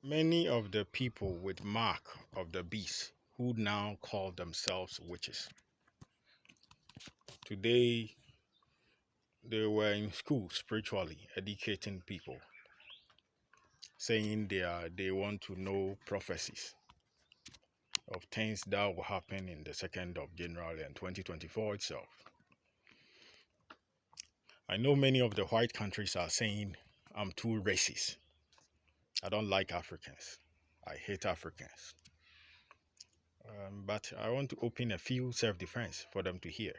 Many of the people with mark of the beast who now call themselves witches. Today they were in school spiritually educating people, saying they want to know prophecies of things that will happen in the 2nd of January and 2024 itself. I know many of the white countries are saying I'm too racist. I don't like Africans. I hate Africans. But I want to open a few self-defense for them to hear.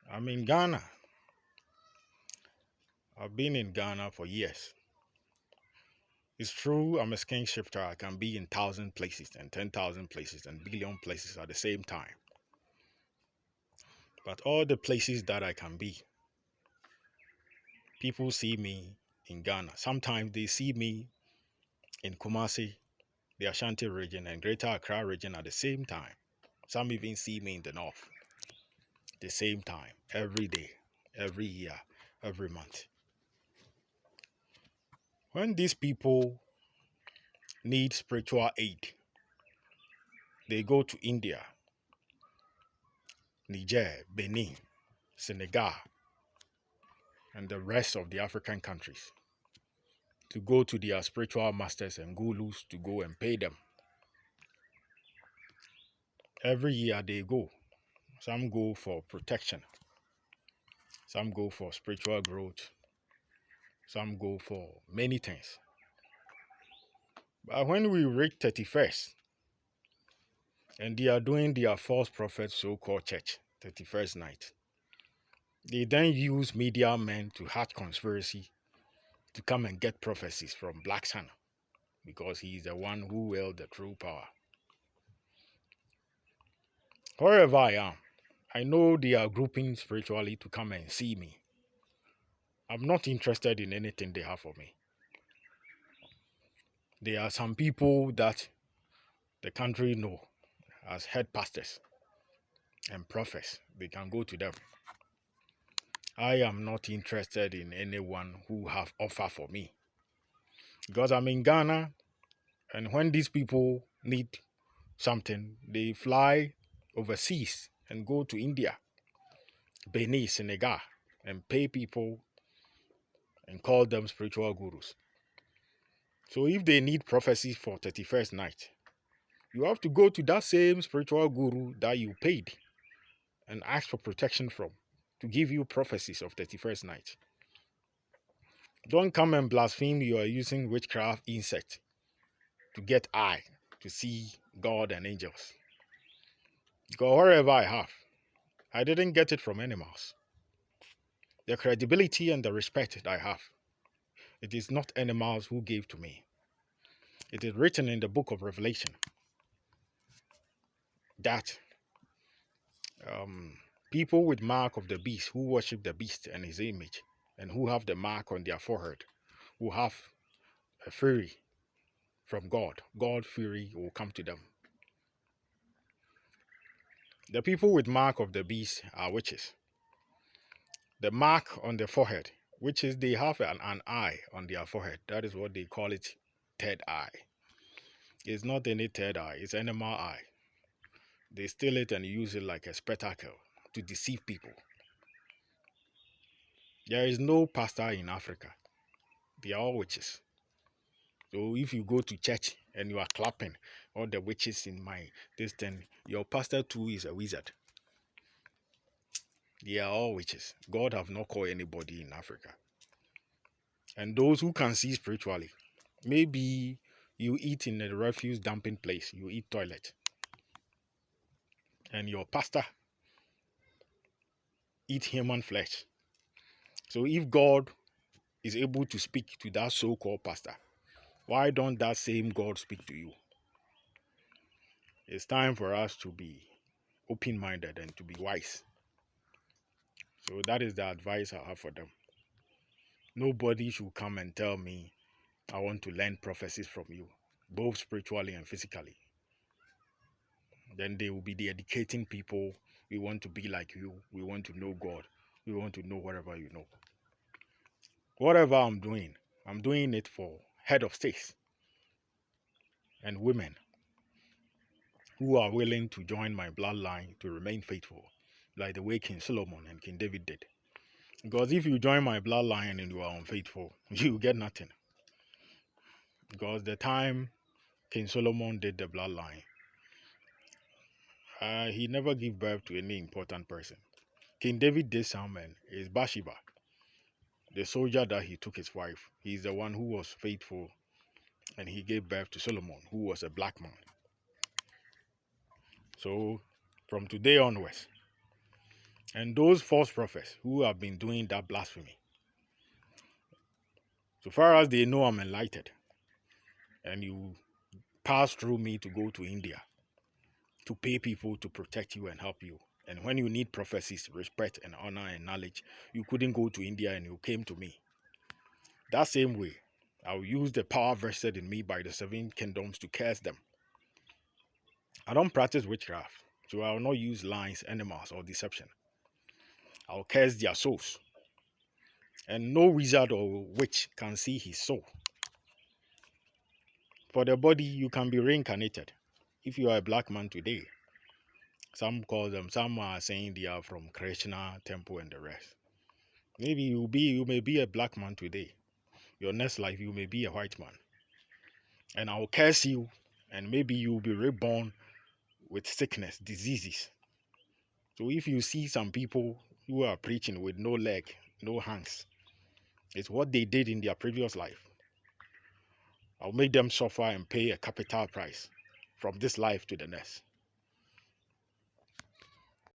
I'm in Ghana. I've been in Ghana for years. It's true, I'm a skin shifter. I can be in 1,000 places and 10,000 places and billion places at the same time. But all the places that I can be, people see me in Ghana. Sometimes they see me in Kumasi, the Ashanti region, and Greater Accra region at the same time. Some even see me in the north the same time, every day, every year, every month. When these people need spiritual aid, they go to India, Niger, Benin, Senegal, and the rest of the African countries to go to their spiritual masters and gurus to go and pay them. Every year they go. Some go for protection. Some go for spiritual growth. Some go for many things. But when we reach 31st, and they are doing their false prophet so-called church, 31st night, they then use media men to hatch conspiracy to come and get prophecies from Black Sun because he is the one who wields the true power. Wherever I am, I know they are grouping spiritually to come and see me. I'm not interested in anything they have for me. There are some people that the country know as head pastors and prophets. They can go to them. I am not interested in anyone who have offer for me. Because I'm in Ghana, and when these people need something, they fly overseas and go to India, Benin, Senegal, and pay people and call them spiritual gurus. So if they need prophecies for 31st night, you have to go to that same spiritual guru that you paid and ask for protection from to give you prophecies of 31st night. Don't come and blaspheme you are using witchcraft insect to get eye to see God and angels. Because wherever I didn't get it from animals. The credibility and the respect that I have, it is not animals who gave to me. It is written in the book of Revelation that people with mark of the beast who worship the beast and his image and who have the mark on their forehead, who have a fury from God, God fury will come to them. The people with mark of the beast are witches. The mark on the forehead, which is they have an eye on their forehead. That is what they call it, third eye. It's not any third eye, it's animal eye. They steal it and use it like a spectacle to deceive people. There is no pastor in Africa. They are all witches. So if you go to church and you are clapping all the witches in my this thing, your pastor too is a wizard. They are all witches. God have not called anybody in Africa. And those who can see spiritually, maybe you eat in a refuse dumping place, you eat toilet, and your pastor eat human flesh. So if God is able to speak to that so-called pastor, why don't that same God speak to you? It's time for us to be open-minded and to be wise. So that is the advice I have for them. Nobody should come and tell me, I want to learn prophecies from you, both spiritually and physically. Then they will be educating people. We want to be like you. We want to know God. We want to know whatever you know. Whatever I'm doing it for head of states and women who are willing to join my bloodline to remain faithful, like the way King Solomon and King David did. Because if you join my bloodline and you are unfaithful, you get nothing. Because the time King Solomon did the bloodline, he never gave birth to any important person. King David did some, and is Bathsheba, the soldier that he took his wife. He's the one who was faithful, and he gave birth to Solomon, who was a black man. So, from today onwards, and those false prophets who have been doing that blasphemy, so far as they know I'm enlightened, and you pass through me to go to India to pay people to protect you and help you. And when you need prophecies, respect and honor and knowledge, you couldn't go to India and you came to me. That same way, I'll use the power vested in me by the seven kingdoms to curse them. I don't practice witchcraft, so I will not use lies, animals, or deception. I'll curse their souls. And no wizard or witch can see his soul. For the body, you can be reincarnated. If you are a black man today, some are saying they are from Krishna temple and the rest. Maybe you may be a black man today. Your next life, you may be a white man. And I will curse you, and maybe you will be reborn with sickness, diseases. So if you see some people who are preaching with no leg, no hands, it's what they did in their previous life. I'll make them suffer and pay a capital price from this life to the next.